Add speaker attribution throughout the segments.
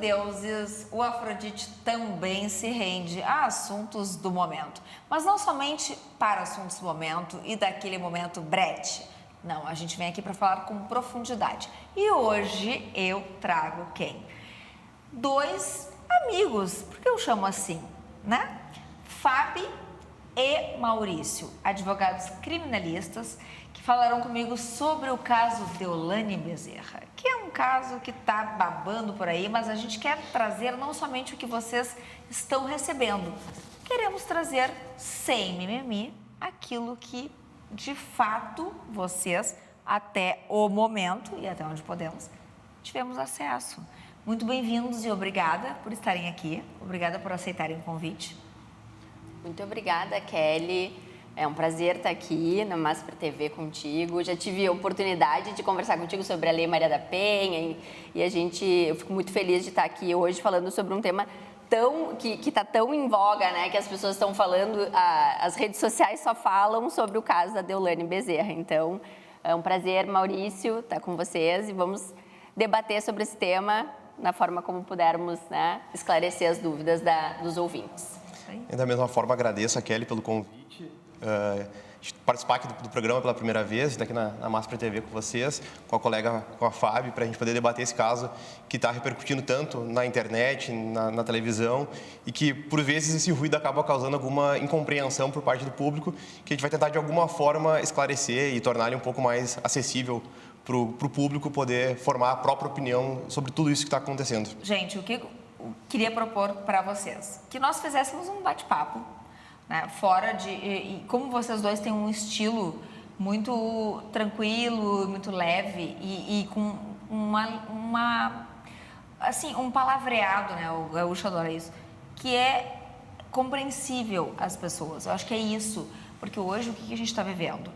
Speaker 1: semideuses, o Afrodite também se rende a assuntos do momento. Mas não somente para assuntos do momento e daquele momento brete. Não, a gente vem aqui para falar com profundidade. E hoje eu trago quem? Dois amigos, porque eu chamo assim, né? Fábio e Maurício, advogados criminalistas, que falarão comigo sobre o caso Deolane Bezerra, que é um caso que está babando por aí, mas a gente quer trazer não somente o que vocês estão recebendo, queremos trazer, sem mimimi, aquilo que, de fato, vocês, até o momento e até onde podemos, tivemos acesso. Muito bem-vindos e obrigada por estarem aqui, obrigada por aceitarem o convite.
Speaker 2: Muito obrigada, Kelly. É um prazer estar aqui na Maspra TV contigo. Já tive a oportunidade de conversar contigo sobre a Lei Maria da Penha eu fico muito feliz de estar aqui hoje falando sobre um tema que está tão em voga, né? Que as pessoas estão falando, as redes sociais só falam sobre o caso da Deolane Bezerra. Então, é um prazer, Maurício, estar com vocês e vamos debater sobre esse tema na forma como pudermos, né, esclarecer as dúvidas dos ouvintes.
Speaker 3: E da mesma forma, agradeço a Kelly pelo convite, participar aqui do programa pela primeira vez, estar aqui na Maspra TV com vocês, com a colega, com a Fábio, para a gente poder debater esse caso que está repercutindo tanto na internet, na televisão, e que, por vezes, esse ruído acaba causando alguma incompreensão por parte do público, que a gente vai tentar, de alguma forma, esclarecer e tornar ele um pouco mais acessível para o público poder formar a própria opinião sobre tudo isso que está acontecendo.
Speaker 1: Gente, o que eu queria propor para vocês? Que nós fizéssemos um bate-papo, né? Fora de... E como vocês dois têm um estilo muito tranquilo, muito leve e com assim, um palavreado, né? O gaúcho adora isso, que é compreensível às pessoas. Eu acho que é isso, porque hoje o que a gente está vivendo?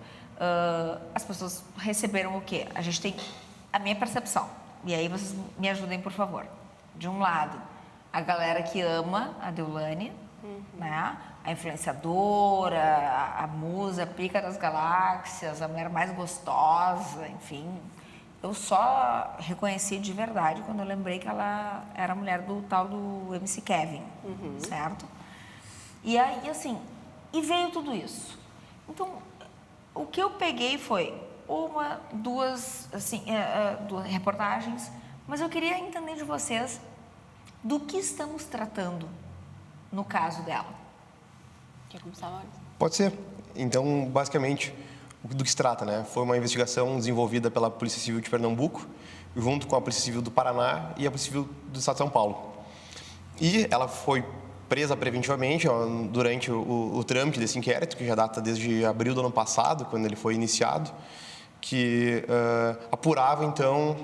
Speaker 1: As pessoas receberam o quê? A gente tem a minha percepção, e aí vocês me ajudem, por favor. De um lado, a galera que ama a Deolane, né? A influenciadora, a musa, a pica das galáxias, a mulher mais gostosa, enfim. Eu só reconheci de verdade quando eu lembrei que ela era mulher do tal do MC Kevin, certo? E aí, assim, e veio tudo isso. Então, o que eu peguei foi duas reportagens, mas eu queria entender de vocês do que estamos tratando no caso dela.
Speaker 2: Quer começar, Maurício?
Speaker 3: Pode ser. Então, basicamente, do que se trata, né? Foi uma investigação desenvolvida pela Polícia Civil de Pernambuco, junto com a Polícia Civil do Paraná e a Polícia Civil do Estado de São Paulo. E ela foi presa preventivamente durante o trâmite desse inquérito, que já data desde abril do ano passado, quando ele foi iniciado, que apurava, então,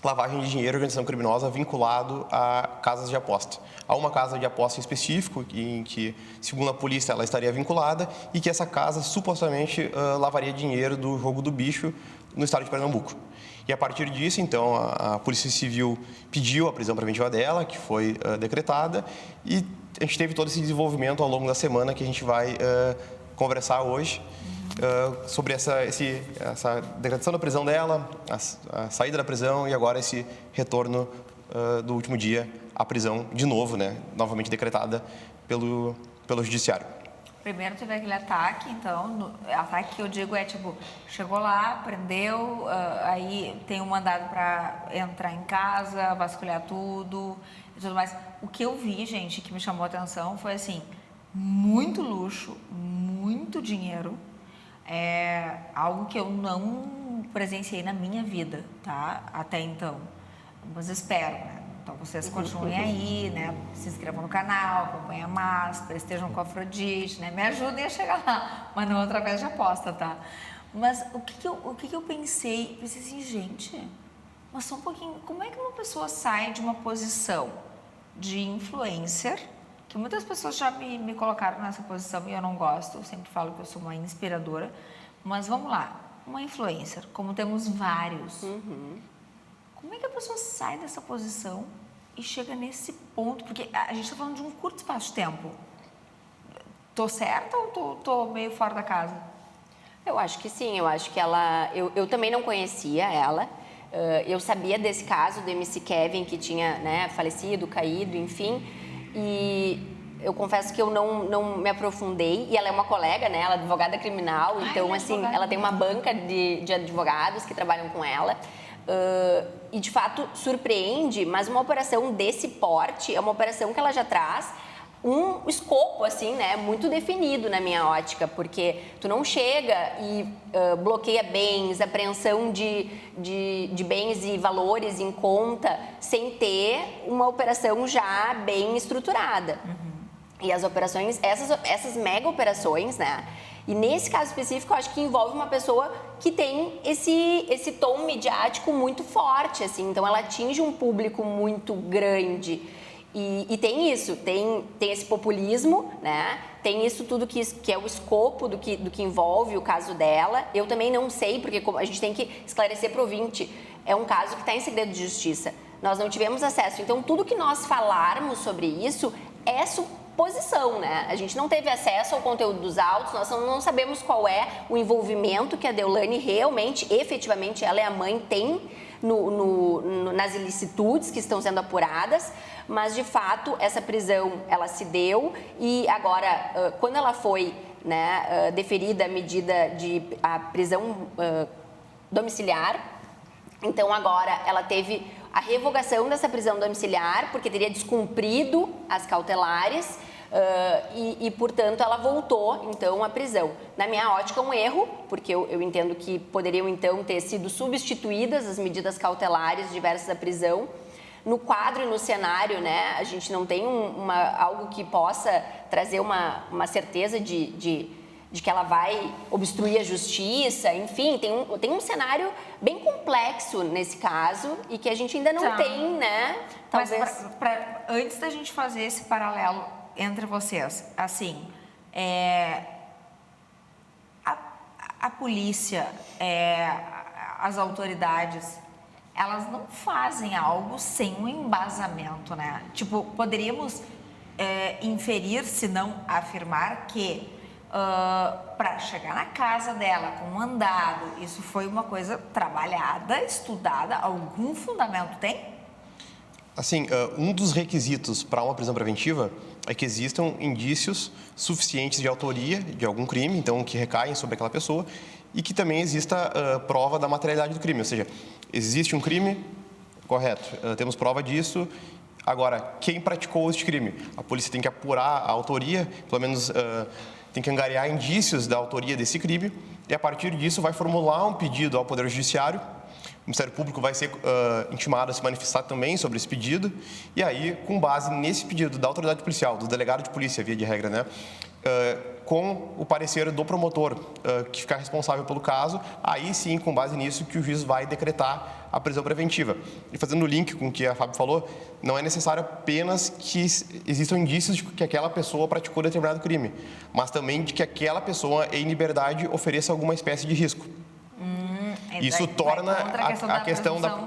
Speaker 3: lavagem de dinheiro e organização criminosa vinculado a casas de aposta. Há uma casa de aposta em específico, em que, segundo a polícia, ela estaria vinculada e que essa casa supostamente lavaria dinheiro do jogo do bicho no estado de Pernambuco. E a partir disso, então, a Polícia Civil pediu a prisão preventiva dela, que foi decretada, e a gente teve todo esse desenvolvimento ao longo da semana que a gente vai conversar hoje sobre essa decretação da prisão dela, a saída da prisão e agora esse retorno do último dia à prisão de novo, né, novamente decretada pelo Judiciário.
Speaker 1: Primeiro teve aquele ataque, então, ataque que eu digo é tipo, chegou lá, prendeu, aí tem um mandado para entrar em casa, vasculhar tudo e tudo mais. O que eu vi, gente, que me chamou a atenção foi assim, muito luxo, muito dinheiro, algo que eu não presenciei na minha vida, tá? Até então, mas espero, né? Então, vocês continuem aí, né? Se inscrevam no canal, acompanhem a Maspra, estejam com a Afrodite, né? Me ajudem a chegar lá, mas não através de aposta, tá? Mas o que eu pensei? Pensei assim, gente, mas só um pouquinho, como é que uma pessoa sai de uma posição de influencer, que muitas pessoas já me colocaram nessa posição e eu não gosto, eu sempre falo que eu sou uma inspiradora, mas vamos lá, uma influencer, como temos vários, como é que a pessoa sai dessa posição e chega nesse ponto? Porque a gente está falando de um curto espaço de tempo. Tô certa ou tô meio fora da casa?
Speaker 2: Eu acho que sim, eu acho que ela... Eu também não conhecia ela, Eu sabia desse caso do MC Kevin, que tinha, né, falecido, caído, enfim, e eu confesso que eu não me aprofundei, e ela é uma colega, né, ela é advogada criminal, então, assim, ela tem uma banca de advogados que trabalham com ela, e, de fato, surpreende, mas uma operação desse porte é uma operação que ela já traz um escopo, assim, né, muito definido na minha ótica, porque tu não chega e bloqueia bens, apreensão de bens e valores em conta sem ter uma operação já bem estruturada. E as operações, essas mega operações, né, e nesse caso específico, eu acho que envolve uma pessoa que tem esse tom midiático muito forte, assim, então ela atinge um público muito grande. E tem isso, tem esse populismo, né? Tem isso tudo que é o escopo do que envolve o caso dela. Eu também não sei, porque a gente tem que esclarecer para o ouvinte, é um caso que está em segredo de justiça. Nós não tivemos acesso, então tudo que nós falarmos sobre isso é suposição, né? A gente não teve acesso ao conteúdo dos autos, nós não sabemos qual é o envolvimento que a Deolane realmente, efetivamente, ela é a mãe, tem nas ilicitudes que estão sendo apuradas, mas de fato essa prisão ela se deu e agora quando ela foi, né, deferida a medida de a prisão domiciliar, então agora ela teve a revogação dessa prisão domiciliar porque teria descumprido as cautelares. E, portanto, ela voltou, então, à prisão. Na minha ótica, um erro, porque eu entendo que poderiam, então, ter sido substituídas as medidas cautelares diversas da prisão. No quadro e no cenário, né, a gente não tem algo que possa trazer uma certeza de que ela vai obstruir a justiça, enfim, tem um cenário bem complexo nesse caso e que a gente ainda não tem, né?
Speaker 1: Talvez... Mas antes da gente fazer esse paralelo entre vocês, assim, a polícia, as autoridades, elas não fazem algo sem um embasamento, né? Tipo, poderíamos inferir, se não afirmar, que para chegar na casa dela com um mandado, isso foi uma coisa trabalhada, estudada, algum fundamento tem?
Speaker 3: Assim, um dos requisitos para uma prisão preventiva é que existam indícios suficientes de autoria de algum crime, então que recaem sobre aquela pessoa, e que também exista prova da materialidade do crime, ou seja, existe um crime, correto, temos prova disso, agora, quem praticou este crime? A polícia tem que apurar a autoria, pelo menos tem que angariar indícios da autoria desse crime, e a partir disso vai formular um pedido ao Poder Judiciário. O Ministério Público vai ser intimado a se manifestar também sobre esse pedido, e aí, com base nesse pedido da autoridade policial, do delegado de polícia, via de regra, né, com o parecer do promotor que ficar responsável pelo caso, aí sim, com base nisso, que o juiz vai decretar a prisão preventiva. E fazendo o link com o que a Fábio falou, não é necessário apenas que existam indícios de que aquela pessoa praticou determinado crime, mas também de que aquela pessoa, em liberdade, ofereça alguma espécie de risco. Isso torna a questão da...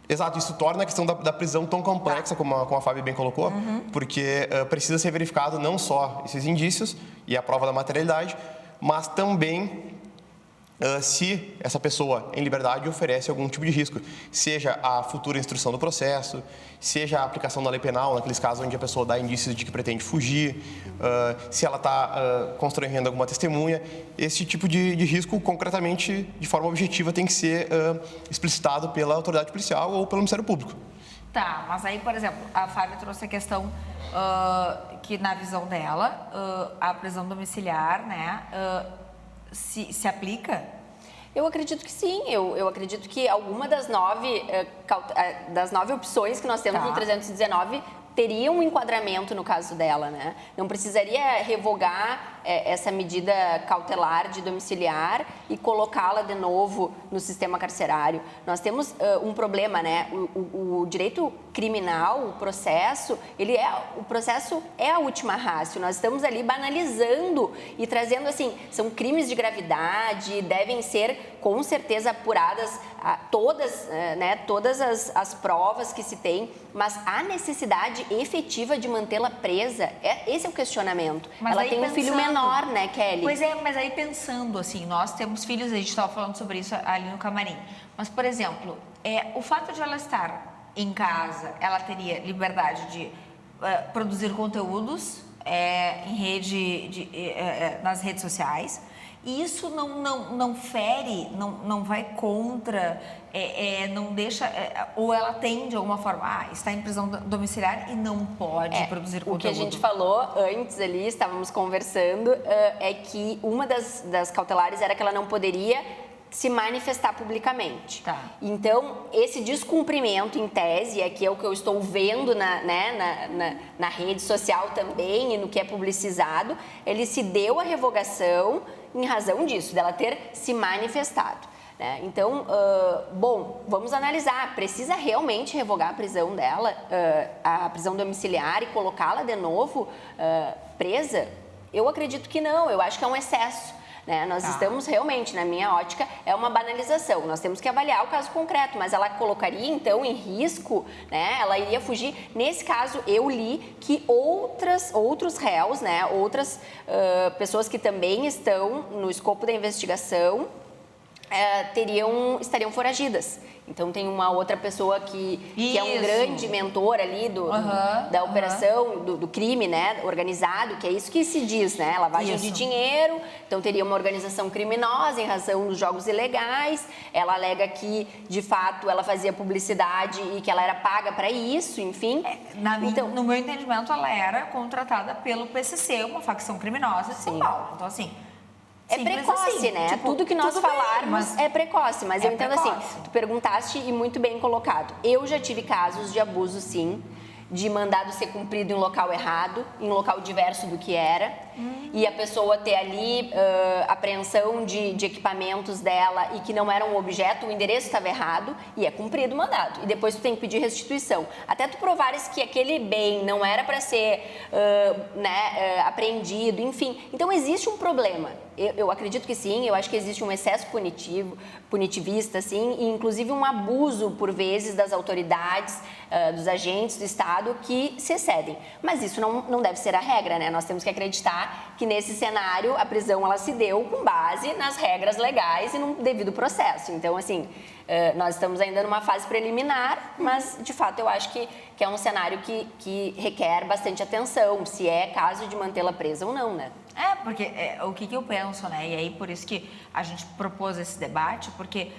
Speaker 3: Exato, isso torna a questão da prisão tão complexa, como a Fábio bem colocou, porque precisa ser verificado não só esses indícios e a prova da materialidade, mas também se essa pessoa em liberdade oferece algum tipo de risco, seja a futura instrução do processo, seja a aplicação da lei penal, naqueles casos onde a pessoa dá indícios de que pretende fugir, se ela está constrangendo alguma testemunha. Esse tipo de risco, concretamente, de forma objetiva, tem que ser explicitado pela autoridade policial ou pelo Ministério Público.
Speaker 1: Tá, mas aí, por exemplo, a Fábio trouxe a questão que, na visão dela, a prisão domiciliar, né, se aplica?
Speaker 2: Eu acredito que sim, eu acredito que alguma das 9 opções que nós temos no 319 teria um enquadramento no caso dela, né? Não precisaria revogar essa medida cautelar de domiciliar e colocá-la de novo no sistema carcerário. Nós temos um problema, né? O direito criminal, o processo é a última ratio. Nós estamos ali banalizando e trazendo, assim, são crimes de gravidade, devem ser com certeza apuradas todas as provas que se tem, mas há necessidade necessidade efetiva de mantê-la presa? Esse é o questionamento.
Speaker 1: Mas
Speaker 2: ela
Speaker 1: aí
Speaker 2: tem um filho menor, né, Kelly?
Speaker 1: Pois é, mas aí pensando assim, nós temos filhos, a gente estava falando sobre isso ali no camarim. Mas, por exemplo, o fato de ela estar em casa, ela teria liberdade de produzir conteúdos em nas redes sociais. E isso não fere, não vai contra, não deixa... ou ela tem, de alguma forma, está em prisão domiciliar e não pode produzir conteúdo.
Speaker 2: O que a gente falou antes ali, estávamos conversando, é que uma das cautelares era que ela não poderia se manifestar publicamente.
Speaker 1: Tá.
Speaker 2: Então, esse descumprimento, em tese, que é o que eu estou vendo na rede social também e no que é publicizado, ele se deu a revogação em razão disso, dela ter se manifestado. Né? Então, bom, vamos analisar. Precisa realmente revogar a prisão dela, a prisão domiciliar e colocá-la de novo presa? Eu acredito que não, eu acho que é um excesso. Né? Nós estamos realmente, na minha ótica, é uma banalização. Nós temos que avaliar o caso concreto, mas ela colocaria, então, em risco, né? Ela iria fugir. Nesse caso, eu li que outros réus, né? Outras pessoas que também estão no escopo da investigação estariam foragidas. Então, tem uma outra pessoa que é um grande mentor ali da operação, do crime, né, organizado, que é isso que se diz, né, lavagem de dinheiro. Então, teria uma organização criminosa em razão dos jogos ilegais. Ela alega que, de fato, ela fazia publicidade e que ela era paga para isso, enfim.
Speaker 1: No meu entendimento, ela era contratada pelo PCC, uma facção criminosa de São Paulo. Então, assim...
Speaker 2: É precoce,
Speaker 1: assim,
Speaker 2: né?
Speaker 1: Tipo,
Speaker 2: tudo que nós falarmos é precoce, mas eu entendo assim, tu perguntaste e muito bem colocado. Eu já tive casos de abuso, sim, de mandado ser cumprido em local errado, em local diverso do que era, e a pessoa ter ali apreensão de equipamentos dela e que não era um objeto, o endereço estava errado e é cumprido o mandado. E depois tu tem que pedir restituição. Até tu provares que aquele bem não era para ser apreendido, enfim. Então existe um problema. Eu acredito que sim, eu acho que existe um excesso punitivista, assim, e inclusive um abuso, por vezes, das autoridades, dos agentes do Estado que se excedem. Mas isso não deve ser a regra, né? Nós temos que acreditar que, nesse cenário, a prisão ela se deu com base nas regras legais e num devido processo. Então, assim, nós estamos ainda numa fase preliminar, mas, de fato, eu acho que é um cenário que requer bastante atenção, se é caso de mantê-la presa ou não, né?
Speaker 1: Porque o que eu penso, né? E aí, por isso que a gente propôs esse debate, porque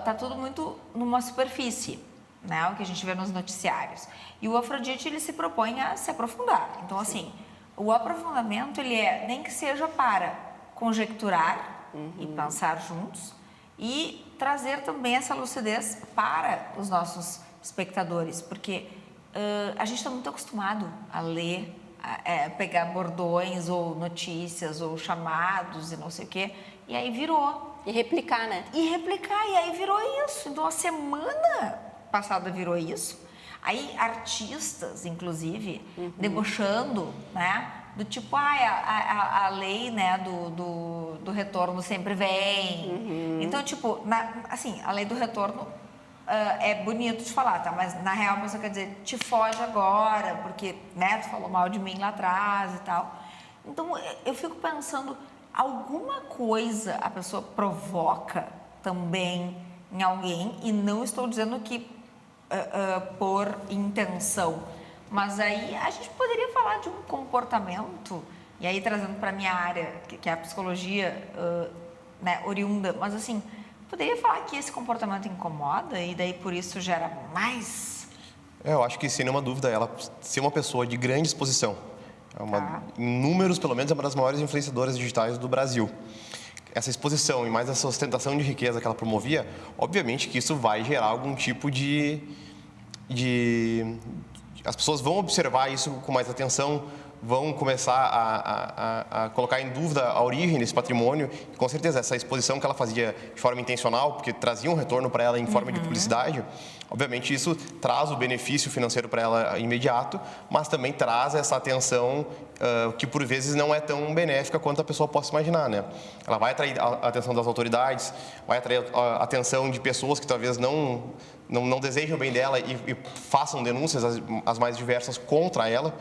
Speaker 1: tá tudo muito numa superfície, né? O que a gente vê nos noticiários. E o Afrodite, ele se propõe a se aprofundar. Então, assim, o aprofundamento, ele nem que seja para conjecturar e pensar juntos e trazer também essa lucidez para os nossos espectadores, porque a gente está muito acostumado a ler, pegar bordões ou notícias ou chamados e não sei o quê, e aí virou.
Speaker 2: E replicar, né?
Speaker 1: E aí virou isso. Então, a semana passada virou isso. Aí, artistas, inclusive, debochando, né? Do tipo, a lei, né, do retorno sempre vem. Então, tipo, assim, a lei do retorno é bonito de falar, tá? Mas, na real, a pessoa quer dizer, te foge agora, porque, né, tu falou mal de mim lá atrás e tal. Então, eu fico pensando, alguma coisa a pessoa provoca também em alguém, e não estou dizendo que por intenção, mas aí a gente poderia falar de um comportamento, e aí trazendo para a minha área, que é a psicologia, né, oriunda, mas assim, poderia falar que esse comportamento incomoda e daí por isso gera mais?
Speaker 3: Eu acho que, sem nenhuma dúvida, ela ser uma pessoa de grande exposição, em números, pelo menos, é uma das maiores influenciadoras digitais do Brasil. Essa exposição e mais essa ostentação de riqueza que ela promovia, obviamente que isso vai gerar algum tipo as pessoas vão observar isso com mais atenção, vão começar a colocar em dúvida a origem desse patrimônio. E, com certeza, essa exposição que ela fazia de forma intencional, porque trazia um retorno para ela em forma de publicidade, Obviamente, isso traz o benefício financeiro para ela imediato, mas também traz essa atenção que, por vezes, não é tão benéfica quanto a pessoa possa imaginar, né? Ela vai atrair a atenção das autoridades, vai atrair a atenção de pessoas que talvez não desejam bem dela e façam denúncias as mais diversas contra ela.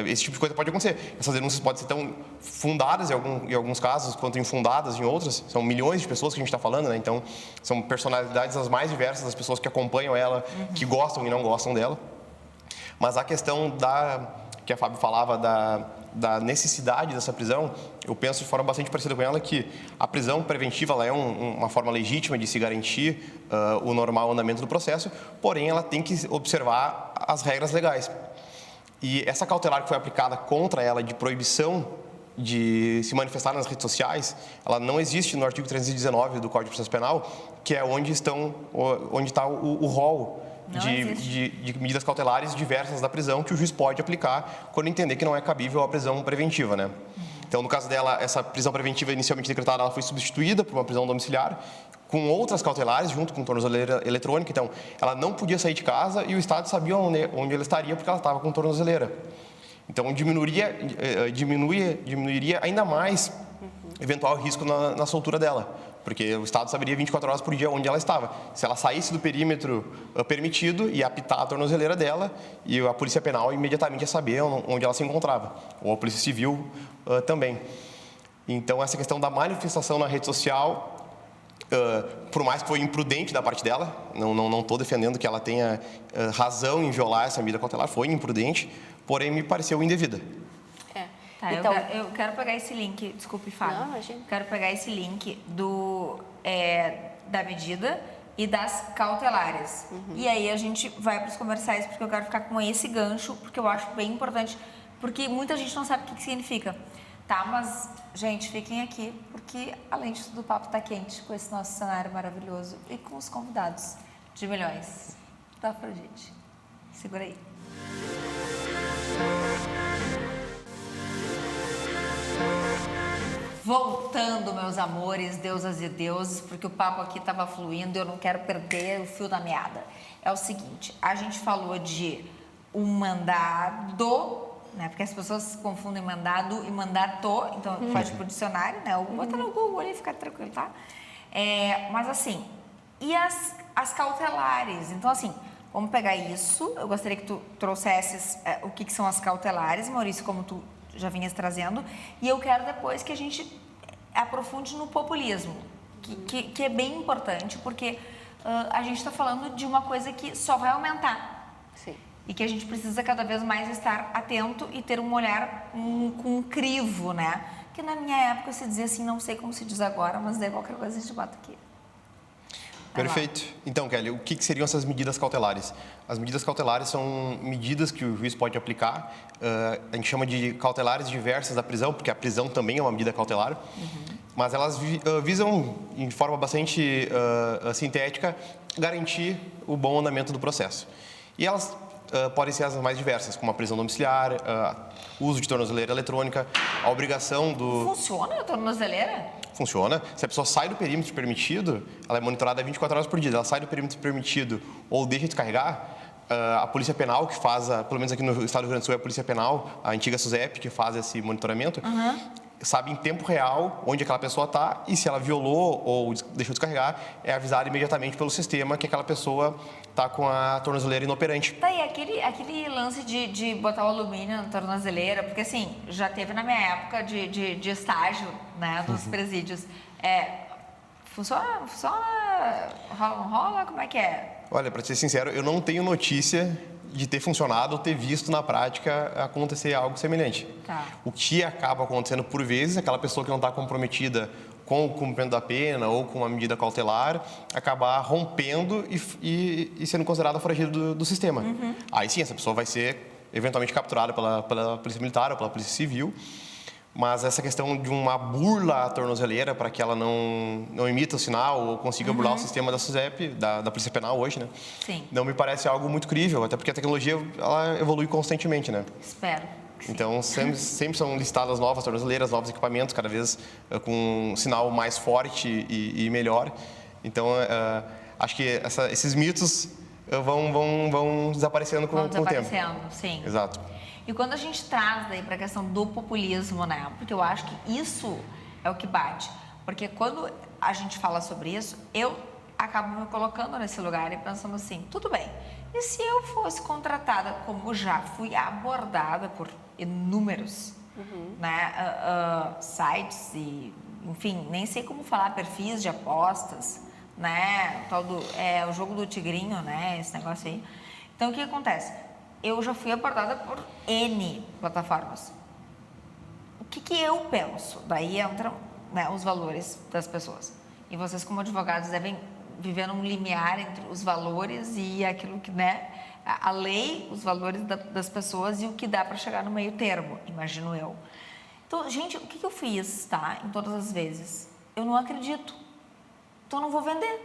Speaker 3: Esse tipo de coisa pode acontecer. Essas denúncias podem ser tão fundadas em alguns casos quanto infundadas em outros. São milhões de pessoas que a gente está falando, né? Então, são personalidades as mais diversas das pessoas que acompanham ela, que gostam e não gostam dela. Mas a questão que a Fábio falava da necessidade dessa prisão, eu penso de forma bastante parecida com ela que a prisão preventiva ela é uma forma legítima de se garantir o normal andamento do processo, porém ela tem que observar as regras legais. E essa cautelar que foi aplicada contra ela de proibição de se manifestar nas redes sociais, ela não existe no artigo 319 do Código de Processo Penal, que é onde está o rol de medidas cautelares diversas da prisão que o juiz pode aplicar quando entender que não é cabível a prisão preventiva, né? Então, no caso dela, essa prisão preventiva inicialmente decretada, ela foi substituída por uma prisão domiciliar com outras cautelares, junto com tornozeleira eletrônica. Então, ela não podia sair de casa e o Estado sabia onde ela estaria porque ela estava com tornozeleira. Então, diminuiria ainda mais eventual risco na soltura dela, porque o Estado saberia 24 horas por dia onde ela estava. Se ela saísse do perímetro permitido, ia apitar a tornozeleira dela e a Polícia Penal imediatamente ia saber onde ela se encontrava, ou a Polícia Civil também. Então, essa questão da manifestação na rede social, por mais que foi imprudente da parte dela, não estou defendendo que ela tenha razão em violar essa medida cautelar, foi imprudente, porém me pareceu indevida.
Speaker 1: Tá, então, eu quero pegar esse link, desculpe, Fábio.
Speaker 2: Não, imagina.
Speaker 1: Quero pegar esse link da medida e das cautelares. E aí a gente vai para os comerciais, porque eu quero ficar com esse gancho, porque eu acho bem importante, porque muita gente não sabe o que significa. Tá, mas, gente, fiquem aqui, porque além de tudo o papo tá quente com esse nosso cenário maravilhoso e com os convidados de milhões. Dá pra gente. Segura aí. Voltando, meus amores, deusas e deuses, porque o papo aqui estava fluindo e eu não quero perder o fio da meada. É o seguinte, a gente falou de um mandado, né? Porque as pessoas confundem mandado e mandato, então faz pro dicionário, né? Ou bota no Google ali, fica tranquilo, tá? Mas assim, e as cautelares? Então assim, vamos pegar isso, eu gostaria que tu trouxesses o que são as cautelares, Maurício, como tu já vinhas trazendo, e eu quero depois que a gente aprofunde no populismo, que é bem importante, porque a gente está falando de uma coisa que só vai aumentar.
Speaker 2: Sim.
Speaker 1: E que a gente precisa cada vez mais estar atento e ter um olhar com um crivo, né? Que na minha época se dizia assim, não sei como se diz agora, mas daí qualquer coisa a gente bota aqui.
Speaker 3: Perfeito. Então, Kelly, o que seriam essas medidas cautelares? As medidas cautelares são medidas que o juiz pode aplicar. A gente chama de cautelares diversas da prisão, porque a prisão também é uma medida cautelar. Mas elas visam, de forma bastante sintética, garantir o bom andamento do processo. E elas podem ser as mais diversas, como a prisão domiciliar, uso de tornozeleira eletrônica, a obrigação do...
Speaker 1: Funciona a tornozeleira?
Speaker 3: Funciona. Se a pessoa sai do perímetro permitido, ela é monitorada 24 horas por dia. Ela sai do perímetro permitido ou deixa de carregar, a Polícia Penal, que faz, pelo menos aqui no estado do Rio Grande do Sul, é a Polícia Penal, a antiga SUSEP, que faz esse monitoramento, sabe em tempo real onde aquela pessoa está e se ela violou ou deixou de descarregar, é avisada imediatamente pelo sistema que aquela pessoa está com a tornozeleira inoperante.
Speaker 1: Tá, e aquele lance de botar o alumínio na tornozeleira, porque assim, já teve na minha época de estágio, né, dos presídios. Funciona? Rola, não rola? Como é que é?
Speaker 3: Olha, para ser sincero, eu não tenho notícia de ter funcionado ou ter visto na prática acontecer algo semelhante.
Speaker 1: Tá.
Speaker 3: O que acaba acontecendo por vezes, aquela pessoa que não está comprometida com o cumprimento da pena ou com uma medida cautelar, acabar rompendo e sendo considerada foragida do sistema. Aí sim, essa pessoa vai ser eventualmente capturada pela Polícia Militar ou pela Polícia Civil. Mas essa questão de uma burla à tornozeleira para que ela não emita o sinal ou consiga burlar o sistema da SUSEP, da Polícia Penal hoje, né?
Speaker 1: Sim.
Speaker 3: Não me parece algo muito crível, até porque a tecnologia ela evolui constantemente, né?
Speaker 1: Espero.
Speaker 3: Então, sempre são listadas novas tornozeleiras, novos equipamentos, cada vez com um sinal mais forte e melhor. Então, acho que esses mitos vão desaparecendo com o tempo.
Speaker 1: Sim.
Speaker 3: Exato.
Speaker 1: E quando a gente traz daí para a questão do populismo, né? Porque eu acho que isso é o que bate. Porque quando a gente fala sobre isso, eu acabo me colocando nesse lugar e pensando assim, tudo bem, e se eu fosse contratada, como já fui abordada por inúmeros né, sites e, enfim, nem sei como falar, perfis de apostas, né, o jogo do tigrinho, né, esse negócio aí. Então, o que acontece? Eu já fui abordada por N plataformas. O que eu penso? Daí entram, né, os valores das pessoas. E vocês, como advogados, devem viver num limiar entre os valores e aquilo que, né, a lei, os valores das pessoas e o que dá para chegar no meio termo, imagino eu. Então, gente, o que eu fiz, tá, em todas as vezes? Eu não acredito. Então, eu não vou vender.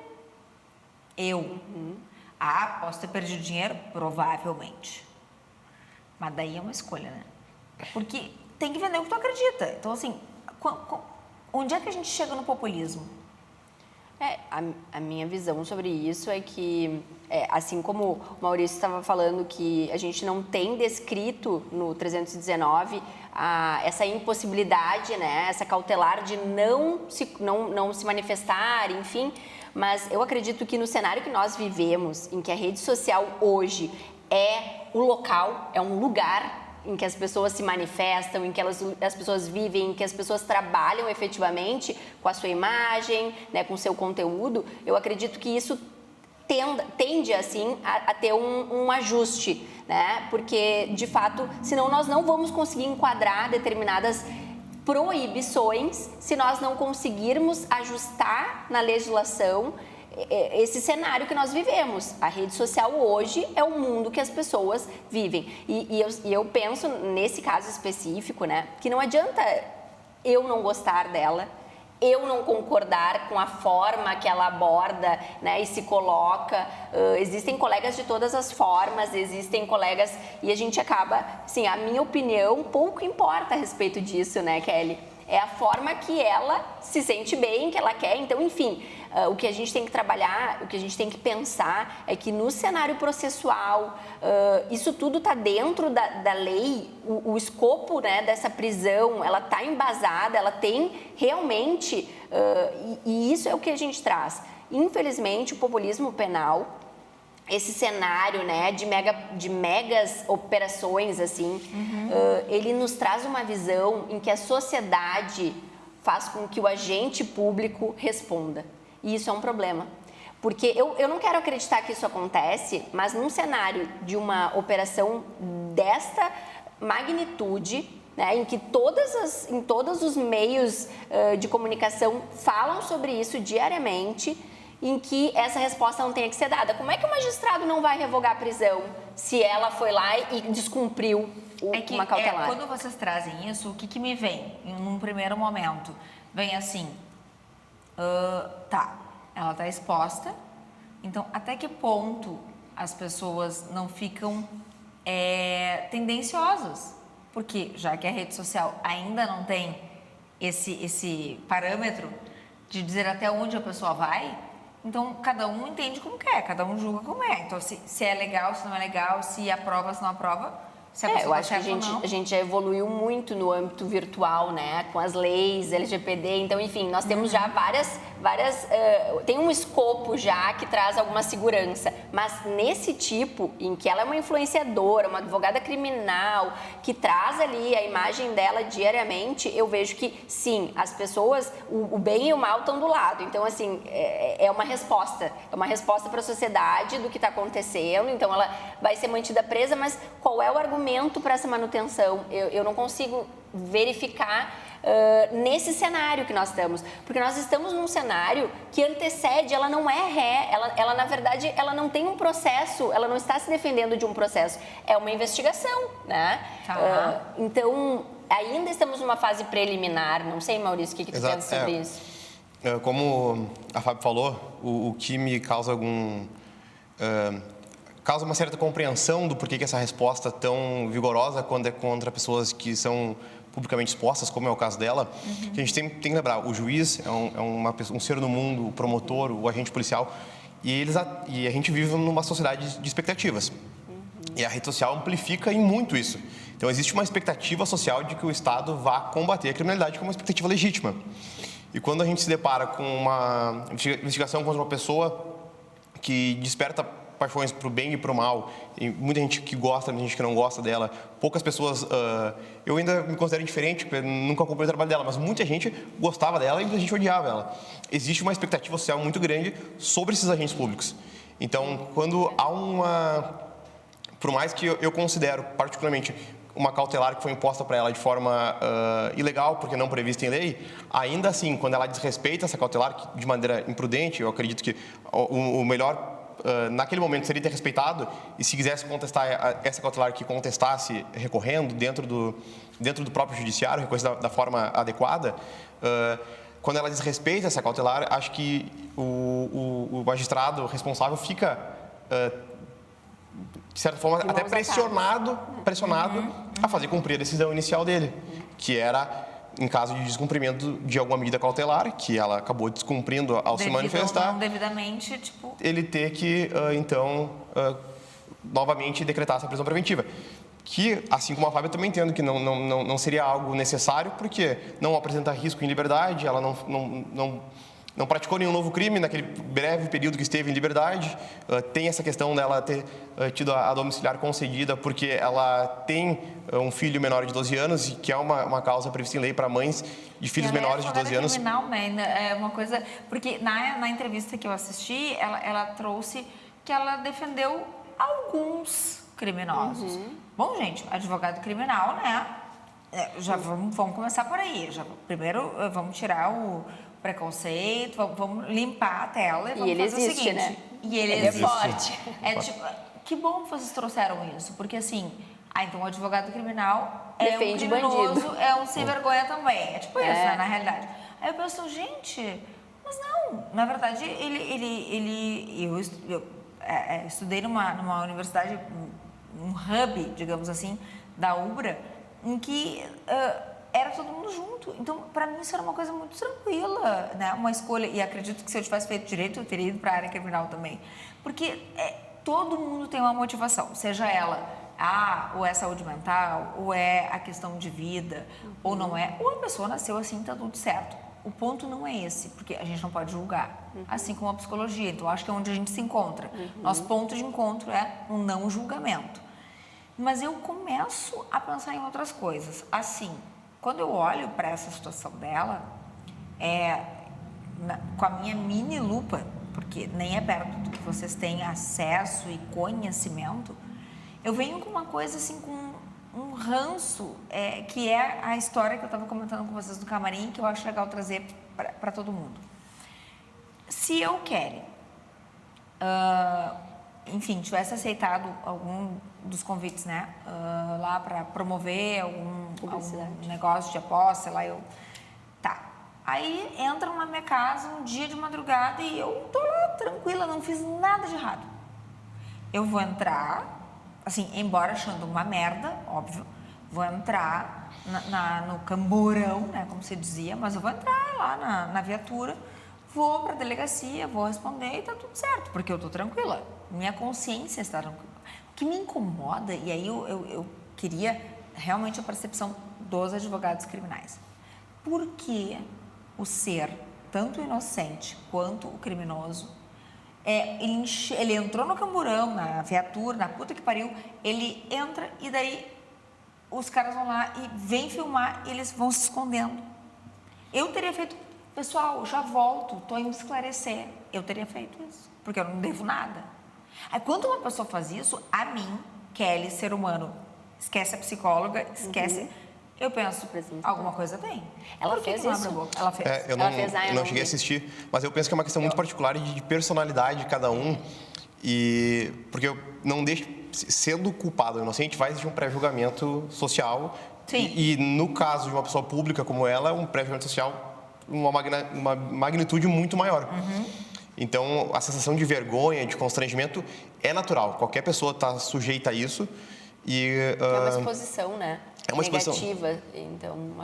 Speaker 1: Posso ter perdido dinheiro? Provavelmente. Mas daí é uma escolha, né? Porque tem que vender o que tu acredita. Então, assim, onde é que a gente chega no populismo?
Speaker 2: A minha visão sobre isso é que, assim como o Maurício estava falando que a gente não tem descrito no 319 essa impossibilidade, né, essa cautelar de não se manifestar, enfim, mas eu acredito que no cenário que nós vivemos, em que a rede social hoje é o local, é um lugar em que as pessoas se manifestam, em que as pessoas vivem, em que as pessoas trabalham efetivamente com a sua imagem, né, com o seu conteúdo, eu acredito que isso tende assim, a ter um ajuste, né? Porque, de fato, senão nós não vamos conseguir enquadrar determinadas proibições se nós não conseguirmos ajustar na legislação esse cenário que nós vivemos. A rede social hoje é o mundo que as pessoas vivem. E eu penso, nesse caso específico, né, que não adianta eu não gostar dela, eu não concordar com a forma que ela aborda, né, e se coloca. Existem colegas de todas as formas, existem colegas... E a gente acaba... Assim, a minha opinião pouco importa a respeito disso, né, Kelly? É a forma que ela se sente bem, que ela quer. Então, enfim, o que a gente tem que trabalhar, o que a gente tem que pensar é que no cenário processual, isso tudo está dentro da lei, o escopo, né, dessa prisão, ela está embasada, ela tem realmente, e isso é o que a gente traz. Infelizmente, o populismo penal, esse cenário, né, de megas operações, assim, ele nos traz uma visão em que a sociedade faz com que o agente público responda. E isso é um problema. Porque eu não quero acreditar que isso acontece, mas num cenário de uma operação desta magnitude, né, em que em todos os meios de comunicação falam sobre isso diariamente, em que essa resposta não tenha que ser dada. Como é que o magistrado não vai revogar a prisão se ela foi lá e descumpriu uma cautelar?
Speaker 1: Quando vocês trazem isso, o que me vem num primeiro momento? Vem assim, ela está exposta, então até que ponto as pessoas não ficam tendenciosas? Porque já que a rede social ainda não tem esse parâmetro de dizer até onde a pessoa vai, então cada um entende como quer, cada um julga como é. Então se é legal, se não é legal, se aprova, se não aprova, se a pessoa
Speaker 2: eu acho que a gente já evoluiu muito no âmbito virtual, né, com as leis LGPD, então enfim, nós temos já várias tem um escopo já que traz alguma segurança, mas nesse tipo em que ela é uma influenciadora, uma advogada criminal, que traz ali a imagem dela diariamente, eu vejo que sim, as pessoas, o bem e o mal estão do lado, então assim, é uma resposta para a sociedade do que está acontecendo, então ela vai ser mantida presa, mas qual é o argumento para essa manutenção? Eu não consigo verificar nesse cenário que nós estamos, porque nós estamos num cenário que antecede, ela não é ré, ela na verdade, ela não tem um processo, ela não está se defendendo de um processo, é uma investigação, né? Então, ainda estamos numa fase preliminar, não sei, Maurício, o que tu pensa sobre isso?
Speaker 3: Como a Fábio falou, o que me causa causa uma certa compreensão do porquê que essa resposta tão vigorosa quando é contra pessoas que são publicamente expostas, como é o caso dela, que a gente tem que lembrar, o juiz é um ser no mundo, o promotor, o agente policial, E a gente vive numa sociedade de expectativas. E a rede social amplifica em muito isso. Então, existe uma expectativa social de que o Estado vá combater a criminalidade, que é uma expectativa legítima. E quando a gente se depara com uma investigação contra uma pessoa que desperta paixões para o bem e para o mal, e muita gente que gosta, muita gente que não gosta dela, poucas pessoas... eu ainda me considero indiferente, porque nunca acompanhei o trabalho dela, mas muita gente gostava dela e muita gente odiava ela. Existe uma expectativa social muito grande sobre esses agentes públicos. Então, quando há uma... Por mais que eu considero, particularmente, uma cautelar que foi imposta para ela de forma ilegal, porque não prevista em lei, ainda assim, quando ela desrespeita essa cautelar de maneira imprudente, eu acredito que o melhor, naquele momento, seria ter respeitado, e se quisesse contestar essa cautelar, que contestasse recorrendo dentro do próprio judiciário, recorrendo da forma adequada. Quando ela desrespeita essa cautelar, acho que o magistrado responsável fica... de certa forma, até pressionado a fazer cumprir a decisão inicial dele, que era, em caso de descumprimento de alguma medida cautelar, que ela acabou descumprindo ao se manifestar,
Speaker 1: não devidamente, tipo...
Speaker 3: ele ter que, então, novamente decretar essa prisão preventiva. Que, assim como a Fábio, eu também entendo que não seria algo necessário, porque não apresenta risco em liberdade, ela não praticou nenhum novo crime naquele breve período que esteve em liberdade. Tem essa questão dela ter tido a domiciliar concedida porque ela tem um filho menor de 12 anos, e que é uma causa prevista em lei para mães de filhos menores de 12 anos.
Speaker 1: Criminal, né? É uma coisa... Porque na entrevista que eu assisti, ela trouxe que ela defendeu alguns criminosos. Bom, gente, advogado criminal, né? Já vamos começar por aí. Primeiro, vamos tirar o preconceito, vamos limpar a tela e vamos fazer o seguinte.
Speaker 2: Né?
Speaker 1: E ele é forte. Tipo, que bom que vocês trouxeram isso, porque assim, então o advogado criminal
Speaker 2: defende
Speaker 1: é um criminoso,
Speaker 2: bandido.
Speaker 1: é um sem vergonha também. É tipo isso, né, na realidade. Aí eu penso, gente, mas não, na verdade, eu estudei numa universidade, um hub, digamos assim, da UBRA, em que era todo mundo junto. Então, para mim, isso era uma coisa muito tranquila, né? Uma escolha. E acredito que se eu tivesse feito direito, eu teria ido para a área criminal também. Porque todo mundo tem uma motivação, seja ela, ou é saúde mental, ou é a questão de vida, ou não é. Ou a pessoa nasceu assim, tá tudo certo. O ponto não é esse, porque a gente não pode julgar, assim como a psicologia. Então, acho que é onde a gente se encontra. Nosso ponto de encontro é um não julgamento. Mas eu começo a pensar em outras coisas. Assim, quando eu olho para essa situação dela, com a minha mini lupa, porque nem é perto do que vocês têm acesso e conhecimento, eu venho com uma coisa assim, com um ranço, que é a história que eu estava comentando com vocês do camarim, que eu acho legal trazer para todo mundo. Se eu quero, enfim, tivesse aceitado algum dos convites, né, lá para promover algum negócio de aposta, sei lá, tá. Aí entram na minha casa um dia de madrugada e eu tô lá tranquila, não fiz nada de errado. Eu vou entrar, assim, embora achando uma merda, óbvio, vou entrar no camburão, né, como se dizia, mas eu vou entrar lá na viatura, vou para a delegacia, vou responder e tá tudo certo, porque eu tô tranquila. Minha consciência está tranquila. O que me incomoda, e aí eu queria realmente a percepção dos advogados criminais. Por que o ser, tanto o inocente quanto o criminoso, ele entrou no camburão, na viatura, na puta que pariu, ele entra e daí os caras vão lá e vêm filmar e eles vão se escondendo. Eu teria feito, pessoal, já volto, estou indo esclarecer. Eu teria feito isso, porque eu não devo nada. Aí, quando uma pessoa faz isso, a mim, Kelly, ser humano, esquece a psicóloga, esquece... Eu penso, alguma coisa tem.
Speaker 2: Ela fez isso?
Speaker 1: Ela fez.
Speaker 3: Eu não cheguei a assistir, mas eu penso que é uma questão muito particular de personalidade de cada um. E porque eu não deixo, sendo culpado ou inocente, vai existir um pré-julgamento social.
Speaker 1: Sim.
Speaker 3: E no caso de uma pessoa pública como ela, um pré-julgamento social, uma magnitude muito maior. Então, a sensação de vergonha, de constrangimento é natural. Qualquer pessoa está sujeita a isso. E,
Speaker 2: É uma exposição, né?
Speaker 3: É uma exposição.
Speaker 2: Negativa, então
Speaker 1: Eu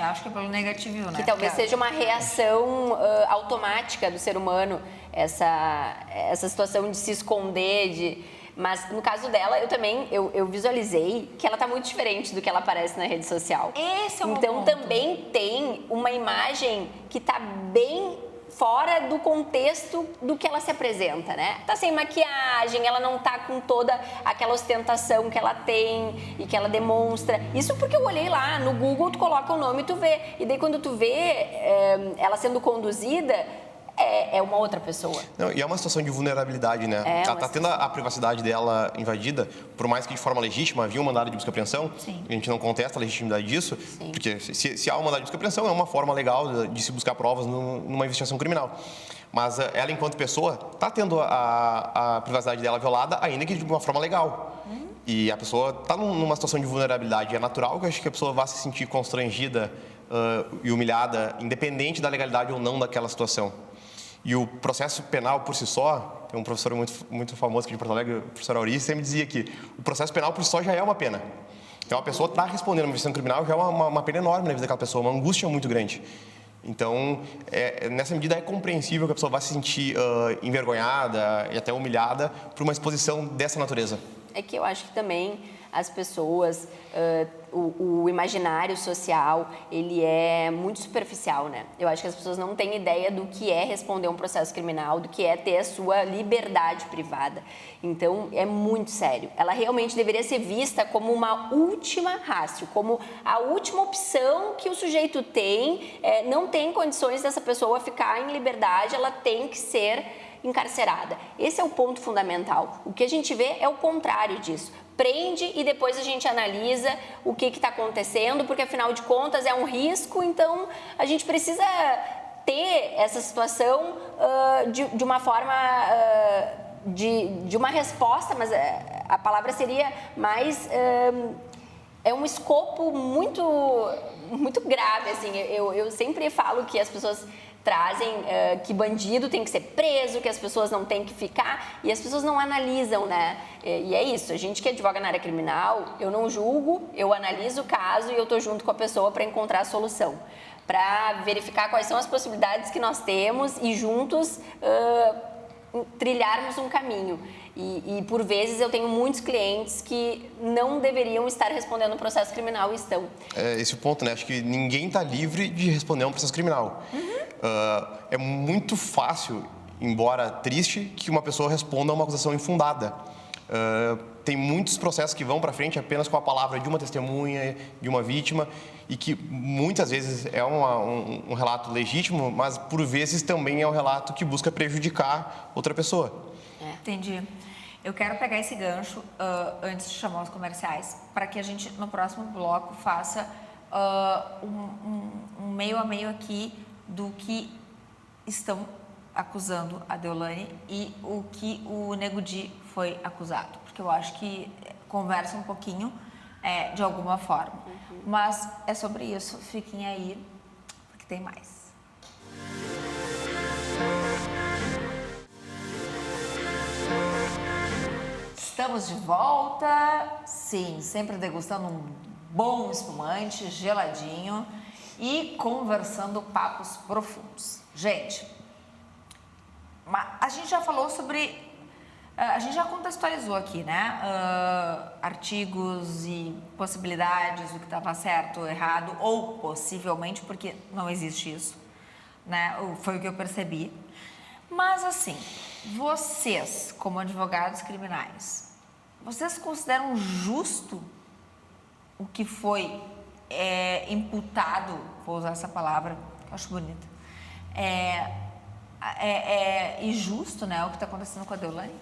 Speaker 1: acho que é pelo negativo, né?
Speaker 2: que talvez seja uma reação automática do ser humano, essa situação de se esconder, mas no caso dela, eu visualizei que ela está muito diferente do que ela aparece na rede social.
Speaker 1: Esse é o meu
Speaker 2: Então
Speaker 1: ponto.
Speaker 2: também tem uma imagem que está bem fora do contexto do que ela se apresenta, né? Tá sem maquiagem, ela não tá com toda aquela ostentação que ela tem e que ela demonstra. Isso porque eu olhei lá no Google, tu coloca o nome e tu vê. E daí quando tu vê ela sendo conduzida, é uma outra pessoa.
Speaker 3: Não, e é uma situação de vulnerabilidade, né? Ela está tendo a privacidade dela invadida, por mais que de forma legítima, havia um mandado de busca e apreensão.
Speaker 1: Sim.
Speaker 3: A gente não contesta a legitimidade disso,
Speaker 2: Sim.
Speaker 3: porque se há um mandado de busca e apreensão, é uma forma legal de se buscar provas numa investigação criminal. Mas ela, enquanto pessoa, está tendo a privacidade dela violada, ainda que de uma forma legal. E a pessoa está numa situação de vulnerabilidade. É natural que eu acho que a pessoa vá se sentir constrangida e humilhada, independente da legalidade ou não daquela situação. E o processo penal por si só, tem um professor muito famoso aqui de Porto Alegre, o professor Auri, sempre dizia que o processo penal por si só já é uma pena. Então, a pessoa está respondendo uma investigação criminal já é uma pena enorme na vida daquela pessoa, uma angústia muito grande. Então, nessa medida, é compreensível que a pessoa vá se sentir envergonhada e até humilhada por uma exposição dessa natureza.
Speaker 2: É que eu acho que também as pessoas, o imaginário social, ele é muito superficial, né? Eu acho que as pessoas não têm ideia do que é responder um processo criminal, do que é ter a sua liberdade privada. Então, é muito sério. Ela realmente deveria ser vista como uma última ratio, como a última opção que o sujeito tem. Não tem condições dessa pessoa ficar em liberdade, ela tem que ser encarcerada. Esse é o ponto fundamental. O que a gente vê é o contrário disso. Prende e depois a gente analisa o que está acontecendo, porque afinal de contas é um risco, então a gente precisa ter essa situação de uma forma, de uma resposta, mas a palavra seria mais... é um escopo muito, muito grave, assim. Eu sempre falo que as pessoas trazem que bandido tem que ser preso, que as pessoas não têm que ficar, e as pessoas não analisam, né? E é isso, a gente que advoga na área criminal, eu não julgo, eu analiso o caso e eu tô junto com a pessoa para encontrar a solução, para verificar quais são as possibilidades que nós temos e juntos trilharmos um caminho. E por vezes eu tenho muitos clientes que não deveriam estar respondendo um processo criminal e estão.
Speaker 3: Esse é o ponto, né? Acho que ninguém está livre de responder a um processo criminal. É muito fácil, embora triste, que uma pessoa responda a uma acusação infundada. Tem muitos processos que vão para frente apenas com a palavra de uma testemunha, de uma vítima, e que muitas vezes é um relato legítimo, mas por vezes também é um relato que busca prejudicar outra pessoa.
Speaker 1: Entendi. Eu quero pegar esse gancho antes de chamar os comerciais, para que a gente, no próximo bloco, faça um meio a meio aqui do que estão acusando a Deolane e o que o Nego Di foi acusado. Porque eu acho que conversa um pouquinho de alguma forma. Mas é sobre isso. Fiquem aí, porque tem mais. Estamos de volta, sim, sempre degustando um bom espumante, geladinho e conversando papos profundos. Gente, a gente já falou sobre, a gente já contextualizou aqui, né, artigos e possibilidades, o que estava certo ou errado, ou possivelmente, porque não existe isso, né, foi o que eu percebi. Mas assim, vocês, como advogados criminais, vocês consideram justo o que foi imputado, vou usar essa palavra, que eu acho bonita, injusto, né, o que está acontecendo com a Deolane?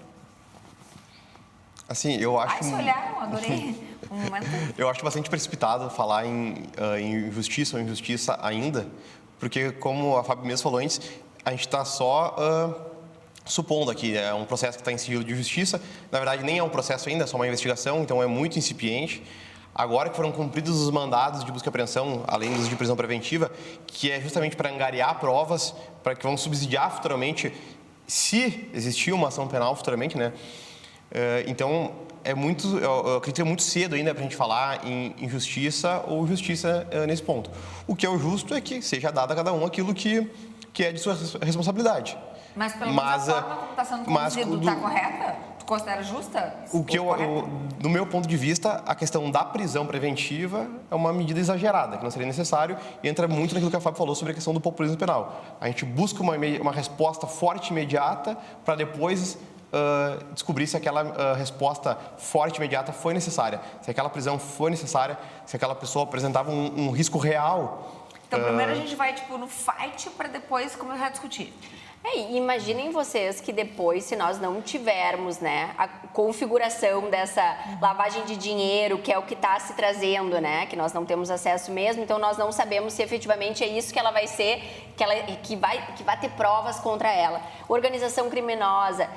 Speaker 3: Assim, eu acho...
Speaker 1: Se olharam, adorei. Um momento.
Speaker 3: Eu acho bastante precipitado falar em injustiça ou injustiça ainda, porque, como a Fábio mesmo falou antes, a gente está só supondo aqui, é um processo que está em sigilo de justiça. Na verdade, nem é um processo ainda, é só uma investigação, então é muito incipiente. Agora que foram cumpridos os mandados de busca e apreensão, além dos de prisão preventiva, que é justamente para angariar provas, para que vão subsidiar futuramente, se existir uma ação penal futuramente, né? Então, eu acredito que é muito cedo ainda para a gente falar em injustiça ou justiça nesse ponto. O que é o justo é que seja dado a cada um aquilo que é de sua responsabilidade.
Speaker 1: Mas pelo menos a forma como está sendo conduzido está correta? Tu considera justa?
Speaker 3: Do meu ponto de vista, a questão da prisão preventiva é uma medida exagerada, que não seria necessário, e entra muito naquilo que a Fábio falou sobre a questão do populismo penal. A gente busca uma resposta forte e imediata para depois descobrir se aquela resposta forte e imediata foi necessária, se aquela prisão foi necessária, se aquela pessoa apresentava um risco real.
Speaker 1: Então, primeiro a gente vai no fight para depois começar a discutir.
Speaker 2: Imaginem vocês que depois, se nós não tivermos, né, a configuração dessa lavagem de dinheiro, que é o que está se trazendo, né, que nós não temos acesso mesmo, então nós não sabemos se efetivamente é isso que ela vai ser, que vai ter provas contra ela. Organização criminosa,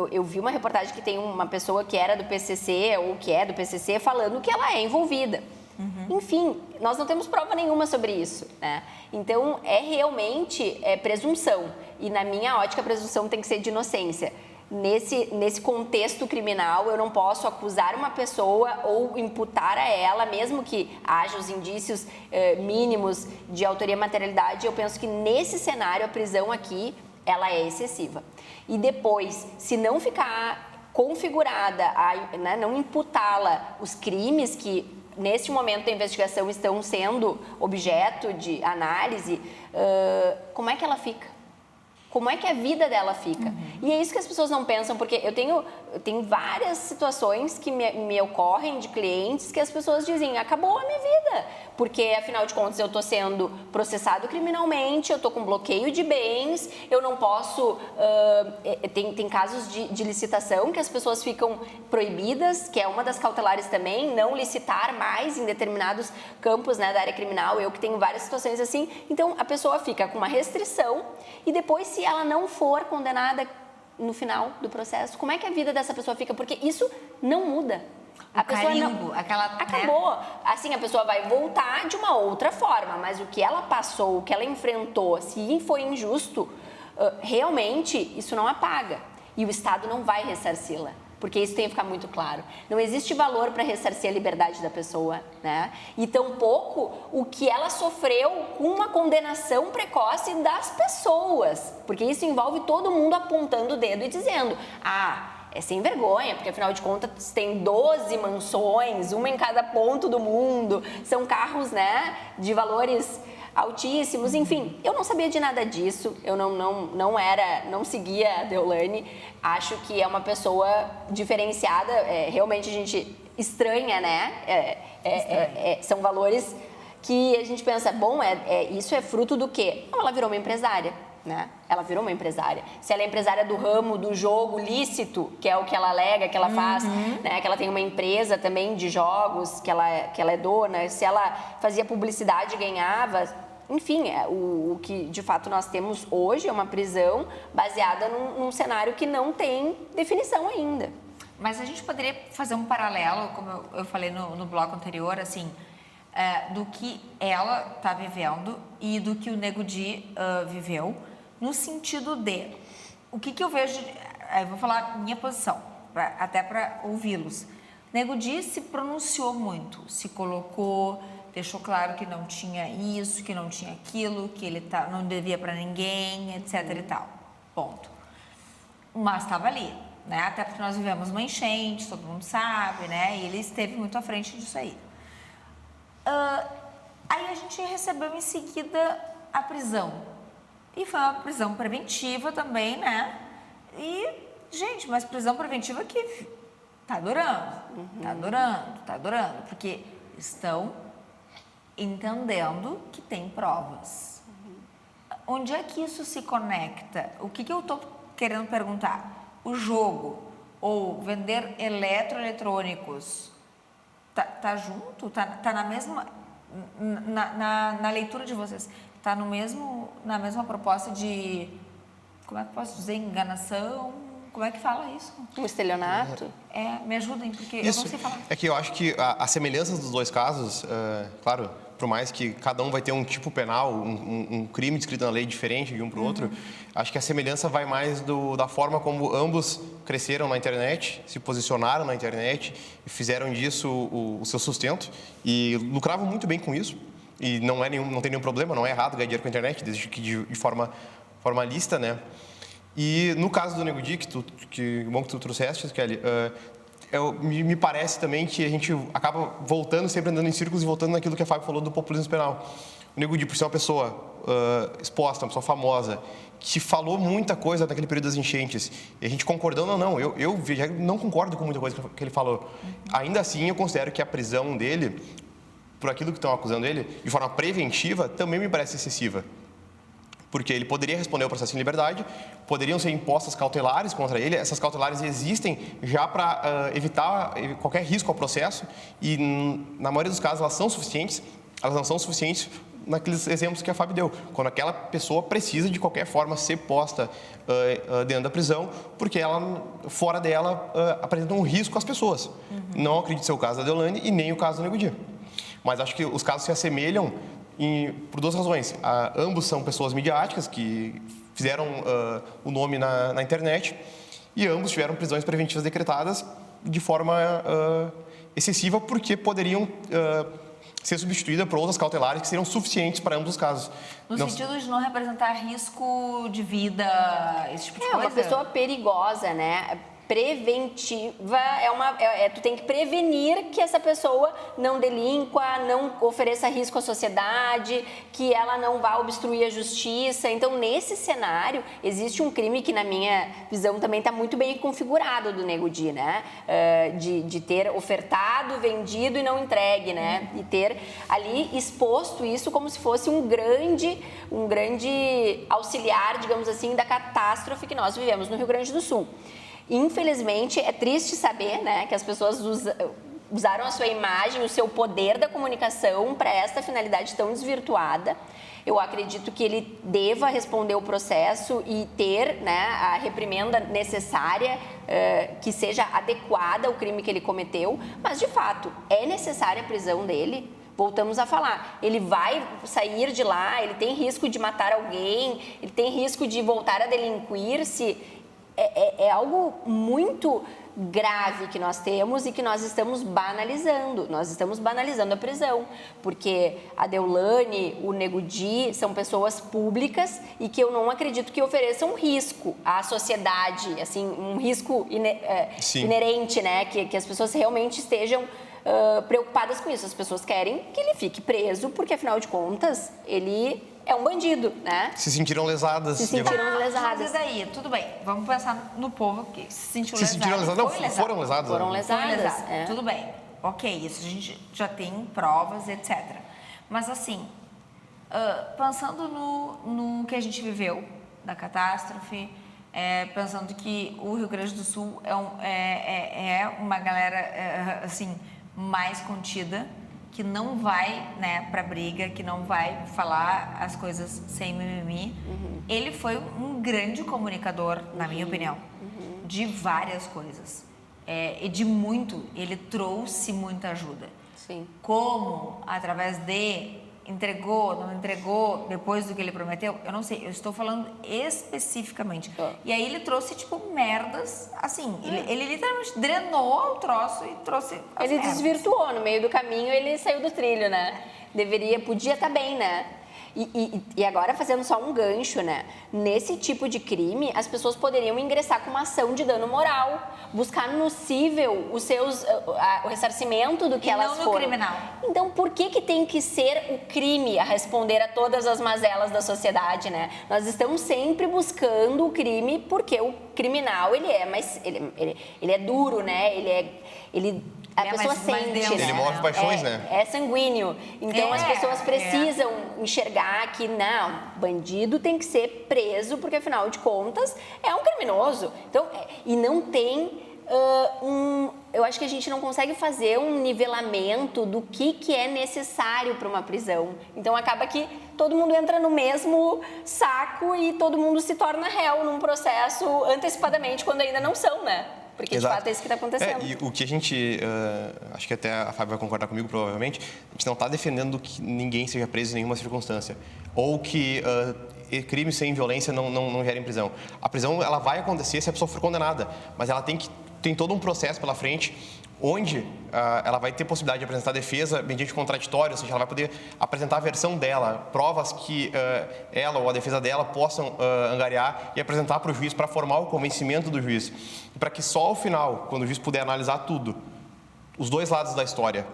Speaker 2: eu vi uma reportagem que tem uma pessoa que era do PCC ou que é do PCC falando que ela é envolvida. Enfim, nós não temos prova nenhuma sobre isso, né? Então, realmente presunção. E na minha ótica, a presunção tem que ser de inocência. Nesse contexto criminal, eu não posso acusar uma pessoa ou imputar a ela, mesmo que haja os indícios mínimos de autoria e materialidade. Eu penso que nesse cenário, a prisão aqui, ela é excessiva. E depois, se não ficar configurada, né, não imputá-la os crimes que neste momento da investigação estão sendo objeto de análise, como é que ela fica? Como é que a vida dela fica? E é isso que as pessoas não pensam, porque eu tenho várias situações que me ocorrem de clientes que as pessoas dizem, acabou a minha vida, porque afinal de contas eu estou sendo processado criminalmente, eu estou com bloqueio de bens, eu não posso... Tem casos de licitação que as pessoas ficam proibidas, que é uma das cautelares também, não licitar mais em determinados campos, né, da área criminal, eu que tenho várias situações assim. Então, a pessoa fica com uma restrição e depois, se ela não for condenada no final do processo, como é que a vida dessa pessoa fica? Porque isso não muda.
Speaker 1: A pessoa carimbo,
Speaker 2: acabou. Assim, a pessoa vai voltar de uma outra forma, mas o que ela passou, o que ela enfrentou, se foi injusto, realmente isso não apaga. E o Estado não vai ressarci-la. Porque isso tem que ficar muito claro. Não existe valor para ressarcir a liberdade da pessoa, né? E tampouco o que ela sofreu com uma condenação precoce das pessoas. Porque isso envolve todo mundo apontando o dedo e dizendo, é sem vergonha, porque afinal de contas tem 12 mansões, uma em cada ponto do mundo, são carros, né, de valores altíssimos, enfim, eu não sabia de nada disso, eu não seguia a Deolane, acho que é uma pessoa diferenciada, realmente a gente estranha, né, são valores que a gente pensa, isso é fruto do quê? Não, ela virou uma empresária, né, ela virou uma empresária, se ela é empresária do ramo do jogo lícito, que é o que ela alega, que ela faz, né, que ela tem uma empresa também de jogos, que ela é dona, se ela fazia publicidade e ganhava... Enfim, o que de fato nós temos hoje é uma prisão baseada num cenário que não tem definição ainda.
Speaker 1: Mas a gente poderia fazer um paralelo, como eu falei no bloco anterior, assim, do que ela está vivendo e do que o Nego Di viveu, no sentido de... O que eu vejo... Eu vou falar minha posição, até para ouvi-los. Nego Di se pronunciou muito, se colocou... Deixou claro que não tinha isso, que não tinha aquilo, que ele não devia para ninguém, etc e tal. Ponto. Mas estava ali, né? Até porque nós vivemos uma enchente, todo mundo sabe, né? E ele esteve muito à frente disso aí. Aí a gente recebeu em seguida a prisão. E foi uma prisão preventiva também, né? E, gente, mas prisão preventiva que tá durando, tá durando, porque estão entendendo que tem provas. Onde é que isso se conecta? O que eu estou querendo perguntar? O jogo ou vender eletroeletrônicos tá junto? Tá na mesma... Na leitura de vocês, tá na mesma proposta de... Como é que eu posso dizer? Enganação? Como é que fala isso?
Speaker 2: Um estelionato?
Speaker 1: Me ajudem, porque
Speaker 3: isso.
Speaker 1: Eu não sei falar.
Speaker 3: É que eu acho que as semelhanças dos dois casos, claro, por mais que cada um vai ter um tipo penal, um crime descrito na lei diferente de um para o outro, acho que a semelhança vai mais da forma como ambos cresceram na internet, se posicionaram na internet e fizeram disso o seu sustento e lucravam muito bem com isso. E não tem nenhum problema, não é errado ganhar dinheiro com a internet, desde que de forma lícita, né? E no caso do Nego Di, que bom que tu trouxeste, Kelly, me parece também que a gente acaba voltando, sempre andando em círculos e voltando naquilo que a Fábio falou do populismo penal. O Nego Di, por ser uma pessoa exposta, uma pessoa famosa, que falou muita coisa naquele período das enchentes, e a gente concordando ou não, eu não concordo com muita coisa que ele falou. Ainda assim, eu considero que a prisão dele, por aquilo que estão acusando ele, de forma preventiva, também me parece excessiva. Porque ele poderia responder ao processo em liberdade, poderiam ser impostas cautelares contra ele, essas cautelares existem já para evitar qualquer risco ao processo e, na maioria dos casos, elas não são suficientes naqueles exemplos que a Fábio deu, quando aquela pessoa precisa, de qualquer forma, ser posta dentro da prisão, porque ela, fora dela, apresenta um risco às pessoas. Não acredito ser o caso da Deolane e nem o caso do Nego Di. Mas acho que os casos se assemelham por duas razões. Ambos são pessoas midiáticas que fizeram o nome na internet e ambos tiveram prisões preventivas decretadas de forma excessiva porque poderiam ser substituídas por outras cautelares que seriam suficientes para ambos os casos.
Speaker 1: No sentido de não representar risco de vida, esse tipo de coisa?
Speaker 2: É uma pessoa perigosa, né? Preventiva tu tem que prevenir que essa pessoa não delinqua, não ofereça risco à sociedade, que ela não vá obstruir a justiça. Então, nesse cenário, existe um crime que, na minha visão, também está muito bem configurado do Nego Di, né? De ter ofertado, vendido e não entregue, né? E ter ali exposto isso como se fosse um grande auxiliar, digamos assim, da catástrofe que nós vivemos no Rio Grande do Sul. Infelizmente, é triste saber, né, que as pessoas usaram a sua imagem, o seu poder da comunicação para esta finalidade tão desvirtuada. Eu acredito que ele deva responder o processo e ter, né, a reprimenda necessária, que seja adequada ao crime que ele cometeu, mas, de fato, é necessária a prisão dele. Voltamos a falar, ele vai sair de lá, ele tem risco de matar alguém, ele tem risco de voltar a delinquir-se. É algo muito grave que nós temos e que nós estamos banalizando. Nós estamos banalizando a prisão, porque a Deolane, o Nego Di são pessoas públicas e que eu não acredito que ofereçam risco à sociedade, assim, um risco inerente, né? Que as pessoas realmente estejam preocupadas com isso. As pessoas querem que ele fique preso, porque afinal de contas, ele é um bandido, né?
Speaker 3: Se sentiram lesadas.
Speaker 1: Mas daí, tudo bem. Vamos pensar no povo que se sentiu lesado.
Speaker 3: Se sentiram lesadas? Não, foram lesadas.
Speaker 2: Foram lesadas.
Speaker 1: Tudo bem. Ok, isso a gente já tem provas, etc. Mas assim, pensando no que a gente viveu, da catástrofe, pensando que o Rio Grande do Sul é uma galera, assim, mais contida, que não vai, né, pra briga, que não vai falar as coisas sem mimimi. Ele foi um grande comunicador, na minha opinião, de várias coisas. E de muito, ele trouxe muita ajuda.
Speaker 2: Sim.
Speaker 1: Como, através entregou, não entregou, depois do que ele prometeu, eu não sei, eu estou falando especificamente. E aí ele trouxe, tipo, merdas, assim, ele literalmente drenou o troço e trouxe as merdas.
Speaker 2: Desvirtuou, no meio do caminho ele saiu do trilho, né? Podia estar bem, né? E agora, fazendo só um gancho, né? Nesse tipo de crime, as pessoas poderiam ingressar com uma ação de dano moral, buscar no cível o ressarcimento do que elas foram.
Speaker 1: Não no criminal.
Speaker 2: Então, por que tem que ser o crime a responder a todas as mazelas da sociedade, né? Nós estamos sempre buscando o crime porque o criminal, ele é duro, né? A pessoa sente,
Speaker 1: Deus,
Speaker 2: né?
Speaker 3: Ele move paixões, né?
Speaker 2: É sanguíneo. Então, as pessoas precisam enxergar que, não, bandido tem que ser preso, porque, afinal de contas, é um criminoso. Então, e não tem eu acho que a gente não consegue fazer um nivelamento do que é necessário para uma prisão. Então, acaba que todo mundo entra no mesmo saco e todo mundo se torna réu num processo antecipadamente, quando ainda não são, né? Porque,
Speaker 3: Exato.
Speaker 2: de fato, é isso que está acontecendo.
Speaker 3: E o que a gente, acho que até a Fábio vai concordar comigo, provavelmente, a gente não está defendendo que ninguém seja preso em nenhuma circunstância. Ou que crimes sem violência não gerem prisão. A prisão, ela vai acontecer se a pessoa for condenada, mas ela tem todo um processo pela frente onde ela vai ter possibilidade de apresentar defesa mediante contraditório, ou seja, ela vai poder apresentar a versão dela, provas que ela ou a defesa dela possam angariar e apresentar para o juiz para formar o convencimento do juiz. E para que só ao final, quando o juiz puder analisar tudo, os dois lados da história,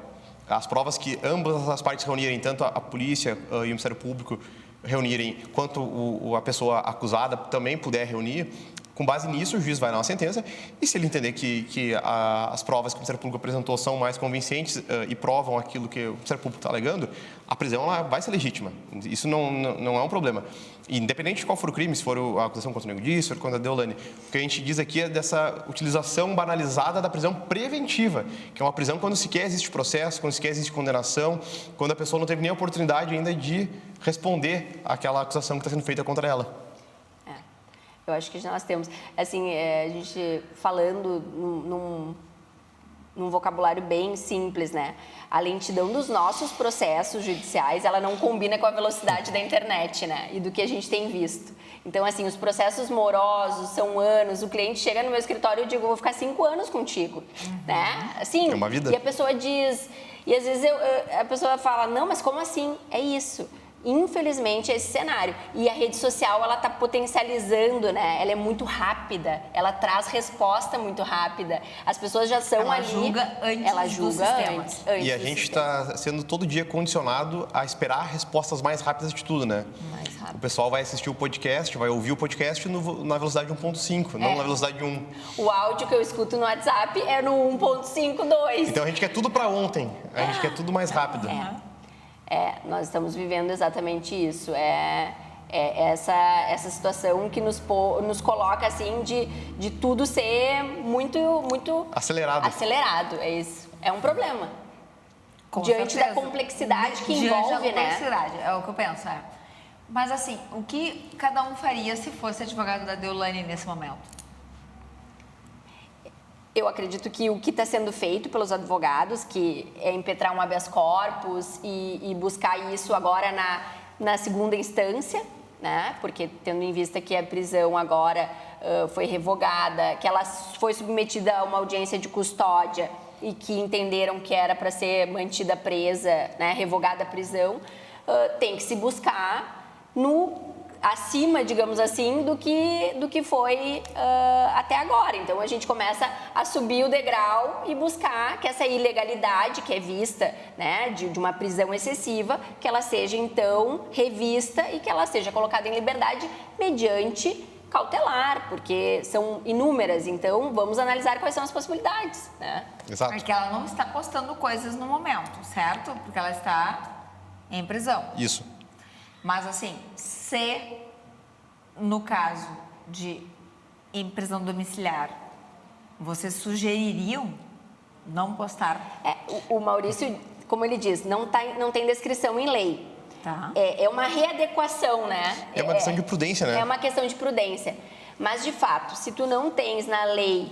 Speaker 3: as provas que ambas as partes reunirem, tanto a polícia e o Ministério Público reunirem, quanto a pessoa acusada também puder reunir, com base nisso, o juiz vai dar uma sentença e se ele entender que as provas que o Ministério Público apresentou são mais convincentes e provam aquilo que o Ministério Público está alegando, a prisão ela vai ser legítima. Isso não é um problema. E, independente de qual for o crime, se for a acusação contra o Nego Di, se for contra a Deolane, o que a gente diz aqui é dessa utilização banalizada da prisão preventiva, que é uma prisão quando sequer existe processo, quando sequer existe condenação, quando a pessoa não teve nem a oportunidade ainda de responder àquela acusação que está sendo feita contra ela.
Speaker 2: Eu acho que nós temos, assim, a gente falando num vocabulário bem simples, né? A lentidão dos nossos processos judiciais, ela não combina com a velocidade da internet, né? E do que a gente tem visto. Então, assim, os processos morosos são anos, o cliente chega no meu escritório e eu digo, vou ficar 5 anos contigo, né? Assim,
Speaker 3: é uma vida.
Speaker 2: E a pessoa diz, e às vezes a pessoa fala, não, mas como assim? É isso. Infelizmente, é esse cenário. E a rede social, ela está potencializando, né? Ela é muito rápida, ela traz resposta muito rápida. As pessoas já são
Speaker 1: ela
Speaker 2: ali...
Speaker 1: Julga antes
Speaker 2: ela
Speaker 1: do
Speaker 2: julga
Speaker 1: sistema.
Speaker 2: antes
Speaker 3: E a gente está sendo todo dia condicionado a esperar respostas mais rápidas de tudo, né?
Speaker 2: Mais rápido.
Speaker 3: O pessoal vai assistir o podcast, vai ouvir o podcast na velocidade 1.5, não na velocidade 1.
Speaker 2: O áudio que eu escuto no WhatsApp é no 1.52.
Speaker 3: Então a gente quer tudo para ontem, a gente quer tudo mais rápido.
Speaker 2: Nós estamos vivendo exatamente isso. Essa situação que nos coloca assim de tudo ser muito acelerado, é isso. É um problema. Diante da complexidade que envolve,
Speaker 1: da
Speaker 2: né?
Speaker 1: complexidade, é o que eu penso, Mas assim, o que cada um faria se fosse advogado da Deolane nesse momento?
Speaker 2: Eu acredito que o que está sendo feito pelos advogados, que é impetrar um habeas corpus e buscar isso agora na segunda instância, né? Porque tendo em vista que a prisão agora foi revogada, que ela foi submetida a uma audiência de custódia e que entenderam que era para ser mantida presa, né? Revogada a prisão, tem que se buscar acima, digamos assim, do que foi até agora. Então, a gente começa a subir o degrau e buscar que essa ilegalidade que é vista, né, de uma prisão excessiva, que ela seja, então, revista e que ela seja colocada em liberdade mediante cautelar, porque são inúmeras. Então, vamos analisar quais são as possibilidades, né?
Speaker 3: Exato.
Speaker 1: Porque ela não está postando coisas no momento, certo? Porque ela está em prisão.
Speaker 3: Isso.
Speaker 1: Mas assim, se no caso de em prisão domiciliar, vocês sugeririam não postar?
Speaker 2: O Maurício, como ele diz, não tem descrição em lei.
Speaker 1: Tá.
Speaker 2: É uma readequação, né?
Speaker 3: É uma questão de prudência, né?
Speaker 2: É uma questão de prudência. Mas, de fato, se tu não tens na lei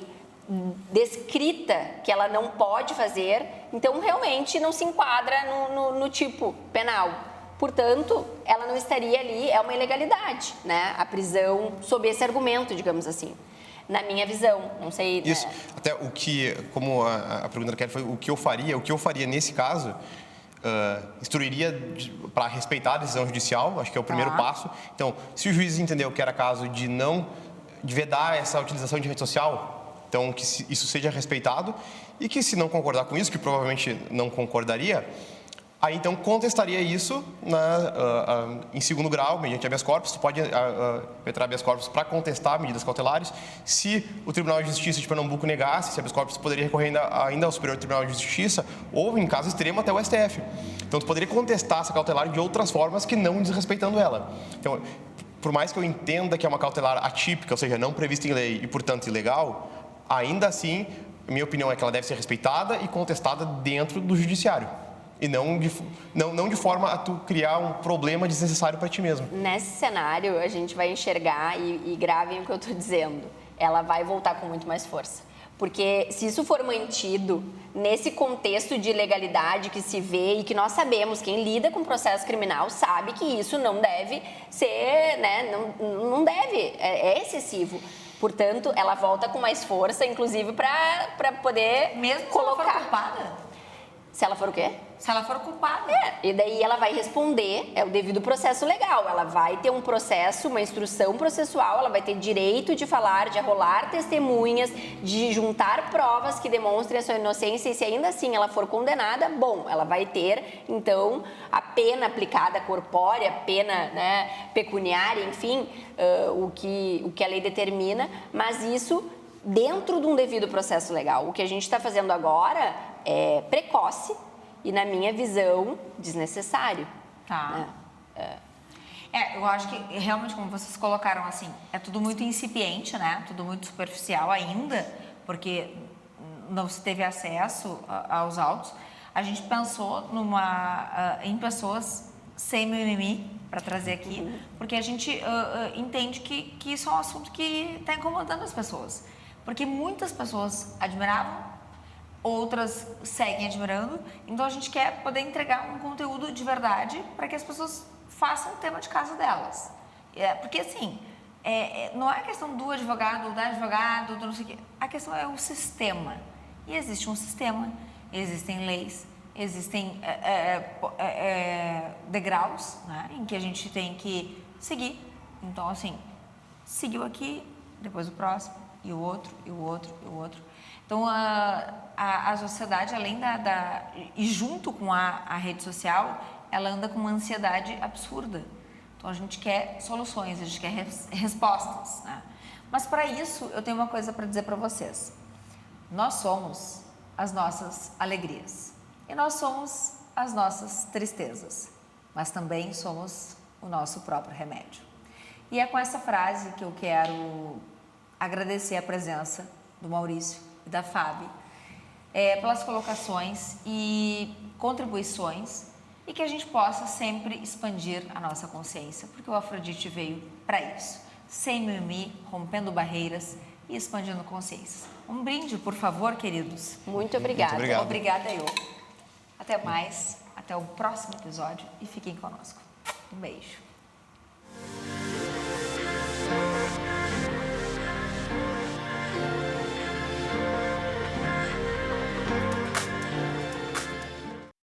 Speaker 2: descrita que ela não pode fazer, então realmente não se enquadra no tipo penal. Portanto, ela não estaria ali, é uma ilegalidade, né? A prisão sob esse argumento, digamos assim. Na minha visão, não sei...
Speaker 3: Isso, até o que, como a pergunta da Kelly foi, o que eu faria nesse caso, instruiria para respeitar a decisão judicial, acho que é o primeiro passo. Então, se o juiz entendeu que era caso de vedar essa utilização de rede social, então que isso seja respeitado e que se não concordar com isso, que provavelmente não concordaria, aí, então, contestaria isso em segundo grau, mediante habeas corpus. Tu pode impetrar habeas corpus para contestar medidas cautelares. Se o Tribunal de Justiça de Pernambuco negasse esse habeas corpus, poderia recorrer ainda ao Superior Tribunal de Justiça ou, em caso extremo, até o STF. Então, tu poderia contestar essa cautelar de outras formas que não desrespeitando ela. Então, por mais que eu entenda que é uma cautelar atípica, ou seja, não prevista em lei e, portanto, ilegal, ainda assim, minha opinião é que ela deve ser respeitada e contestada dentro do judiciário. E não de forma a tu criar um problema desnecessário para ti mesmo.
Speaker 2: Nesse cenário, a gente vai enxergar, e gravem o que eu estou dizendo, ela vai voltar com muito mais força. Porque se isso for mantido nesse contexto de legalidade que se vê e que nós sabemos, quem lida com processo criminal sabe que isso não deve ser, né, não deve, é excessivo. Portanto, ela volta com mais força, inclusive, para poder
Speaker 1: Mesmo
Speaker 2: colocar...
Speaker 1: se ela for culpada?
Speaker 2: Se ela for o quê?
Speaker 1: Se ela for culpada.
Speaker 2: E daí ela vai responder, é o devido processo legal. Ela vai ter um processo, uma instrução processual, ela vai ter direito de falar, de arrolar testemunhas, de juntar provas que demonstrem a sua inocência e se ainda assim ela for condenada, bom, ela vai ter, então, a pena aplicada corpórea, pena, né, pecuniária, enfim, o que a lei determina, mas isso dentro de um devido processo legal. O que a gente está fazendo agora é precoce e, na minha visão, desnecessário.
Speaker 1: Tá. Eu acho que realmente, como vocês colocaram, assim, é tudo muito incipiente, né? Tudo muito superficial ainda, porque não se teve acesso aos autos. A gente pensou em pessoas sem mimimi para trazer aqui, porque a gente entende que isso é um assunto que está incomodando as pessoas. Porque muitas pessoas admiravam, outras seguem admirando, então a gente quer poder entregar um conteúdo de verdade para que as pessoas façam o tema de casa delas. Porque assim, não é questão do advogado, da advogado, do não sei o quê. A questão é o sistema. E existe um sistema, existem leis, existem degraus, né, em que a gente tem que seguir. Então, assim, seguiu aqui, depois o próximo, e o outro, e o outro, e o outro. Então, a sociedade, além e junto com a rede social, ela anda com uma ansiedade absurda. Então, a gente quer soluções, a gente quer respostas, né? Mas, para isso, eu tenho uma coisa para dizer para vocês. Nós somos as nossas alegrias. E nós somos as nossas tristezas. Mas também somos o nosso próprio remédio. E é com essa frase que eu quero agradecer a presença do Maurício e da Fábio pelas colocações e contribuições e que a gente possa sempre expandir a nossa consciência, porque o Afrodite veio para isso, sem mimimi, rompendo barreiras e expandindo consciências. Um brinde, por favor, queridos.
Speaker 2: Muito obrigada.
Speaker 3: Muito obrigado.
Speaker 1: Obrigada eu. Até mais, até o próximo episódio e fiquem conosco. Um beijo.